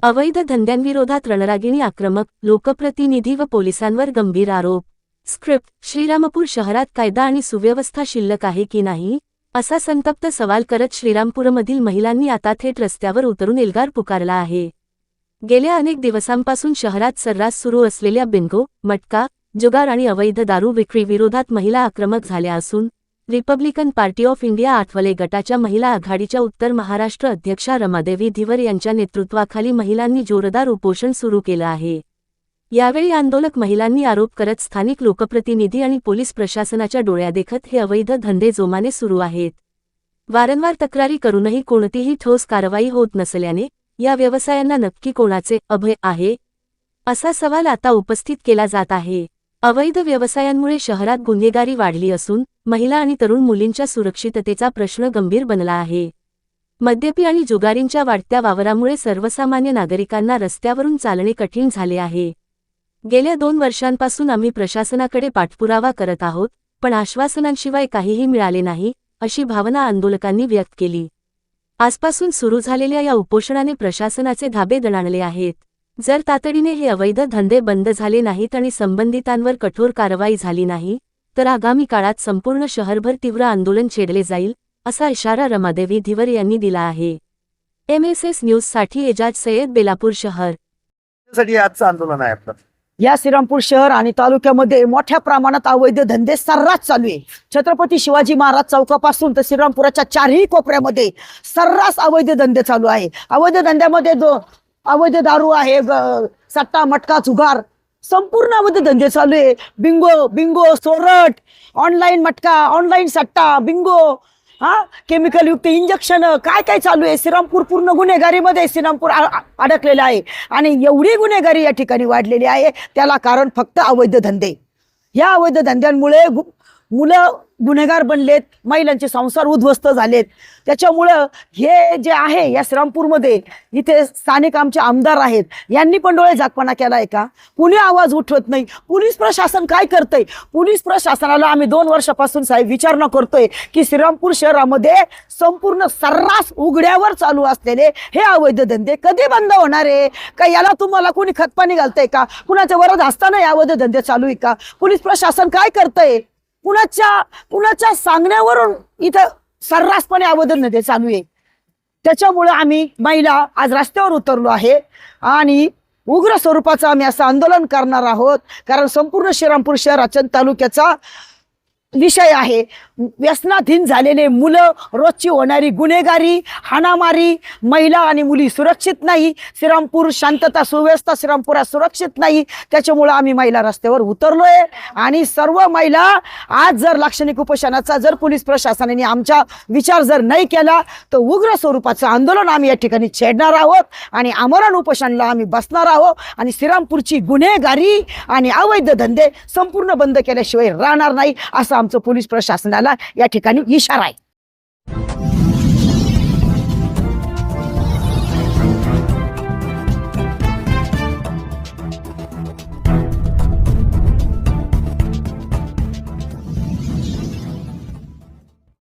अवैध धंद्यांविरोधात रणरागिणी आक्रमक, लोकप्रतिनिधी व पोलिसांवर गंभीर आरोप. स्क्रिप्ट. श्रीरामपूर शहरात कायदा आणि सुव्यवस्था शिल्लक आहे की नाही, असा संतप्त सवाल करत श्रीरामपूरमधील महिलांनी आता थेट रस्त्यावर उतरून एल्गार पुकारला आहे. गेल्या अनेक दिवसांपासून शहरात सर्रास सुरू असलेल्या बिंगो, मटका, जुगार आणि अवैध दारू विक्री विरोधात महिला आक्रमक झाल्या असून Republican party of India Athawale गटाच्या महिला आघाडीच्या उत्तर महाराष्ट्र अध्यक्षा रमादेवी धीवर यांच्या नेतृत्वाखाली महिलांनी जोरदार उपोषण सुरू केलं आहे. यावेळी आंदोलक महिलांनी आरोप करत स्थानिक लोकप्रतिनिधी आणि पोलीस प्रशासनाच्या डोळ्यादेखत हे अवैध धंदे जोमाने सुरू आहेत. वारंवार तक्रारी करूनही कोणतीही ठोस कारवाई होत नसल्याने या व्यवसायांना नक्की कोणाचे अभय आहे, असा सवाल आता उपस्थित केला जात आहे. अवैध व्यवसायांमुळे शहरात गुन्हेगारी वाढली असून महिला आणि तरुण मुलींच्या सुरक्षिततेचा प्रश्न गंभीर बनला आहे. मद्यपी आणि जुगारींच्या वाढत्या वावरामुळे सर्वसामान्य नागरिकांना रस्त्यावरून चालणे कठीण झाले आहे. गेल्या 2 वर्षांपासून आम्ही प्रशासनाकडे पाठपुरावा करत आहोत, पण आश्वासनांशिवाय काहीही मिळाले नाही, अशी भावना आंदोलकांनी व्यक्त केली. आजपासून सुरू झालेल्या या उपोषणाने प्रशासनाचे धाबे दणाणले आहेत. जर तातडीने हे अवैध धंदे बंद झाले नाहीत आणि संबंधितांवर कठोर कारवाई झाली नाही, तर आगामी काळात संपूर्ण शहरभर तीव्र आंदोलन छेडले जाईल, असा इशारा रमादेवी धीवर यांनी दिला आहे. MSS न्यूजसाठी एजाज सय्यद, बेलापूर शहर. आजचं आंदोलन आहे आपलं. या श्रीरामपूर शहर आणि तालुक्यामध्ये मोठ्या प्रमाणात अवैध धंदे सर्रास चालू आहे. छत्रपती शिवाजी महाराज चौकापासून तर श्रीरामपुराच्या 4ही कोपऱ्यामध्ये सर्रास अवैध धंदे चालू आहे. अवैध धंद्यामध्ये अवैध दारू आहे, सट्टा, मटका, जुगार, संपूर्ण अवैध धंदे चालू आहे. बिंगो, सोरट, ऑनलाईन मटका, ऑनलाईन सट्टा, बिंगो, केमिकल युक्त इंजेक्शन, काय काय चालू आहे. श्रीरामपूर पूर्ण गुन्हेगारीमध्ये श्रीरामपूर अडकलेला आहे आणि एवढी गुन्हेगारी या ठिकाणी वाढलेली आहे, त्याला कारण फक्त अवैध धंदे. या अवैध धंद्यांमुळे मुलं गुन्हेगार बनलेत, महिलांचे संसार उद्ध्वस्त झालेत. त्याच्यामुळं हे जे आहे या श्रीरामपूरमध्ये, इथे स्थानिक आमचे आमदार आहेत, यांनी पण डोळे झाकपणा केलाय का? कुणी आवाज उठवत नाही. पोलीस प्रशासन काय करतंय? पोलीस प्रशासनाला आम्ही 2 वर्षापासून साहेब विचारणा करतोय की श्रीरामपूर शहरामध्ये संपूर्ण सर्रास उघड्यावर चालू असलेले हे अवैध धंदे कधी बंद होणार आहे का? याला तुम्हाला कोणी खतपाणी घालतंय का? कुणाच्या वरद असताना हे अवैध धंदे चालू आहे का? पोलीस प्रशासन काय करतंय? कुणाच्या सांगण्यावरून इथं सर्रासपणे अवैध धंदे चालू आहे. त्याच्यामुळे आम्ही महिला आज रस्त्यावर उतरलो आहे आणि उग्र स्वरूपाचं आम्ही असं आंदोलन करणार आहोत. कारण संपूर्ण श्रीरामपूर शहराच्या तालुक्याचा विषय आहे. व्यसनाधीन झालेले मुलं, रोजची होणारी गुन्हेगारी, हाणामारी, महिला आणि मुली सुरक्षित नाही. श्रीरामपूर शांतता सुव्यवस्था श्रीरामपुरात सुरक्षित नाही. त्याच्यामुळे आम्ही महिला रस्त्यावर उतरलोय आणि सर्व महिला आज जर लाक्षणिक उपोषणाचा जर पोलीस प्रशासनाने आमचा विचार जर नाही केला तर उग्र स्वरूपाचं आंदोलन आम्ही या ठिकाणी छेडणार आहोत आणि आमरण उपोषणाला आम्ही बसणार आहोत आणि श्रीरामपूरची गुन्हेगारी आणि अवैध धंदे संपूर्ण बंद केल्याशिवाय राहणार नाही, असं आमचं पोलीस प्रशासनाला या ठिकाणी इशारा आहे.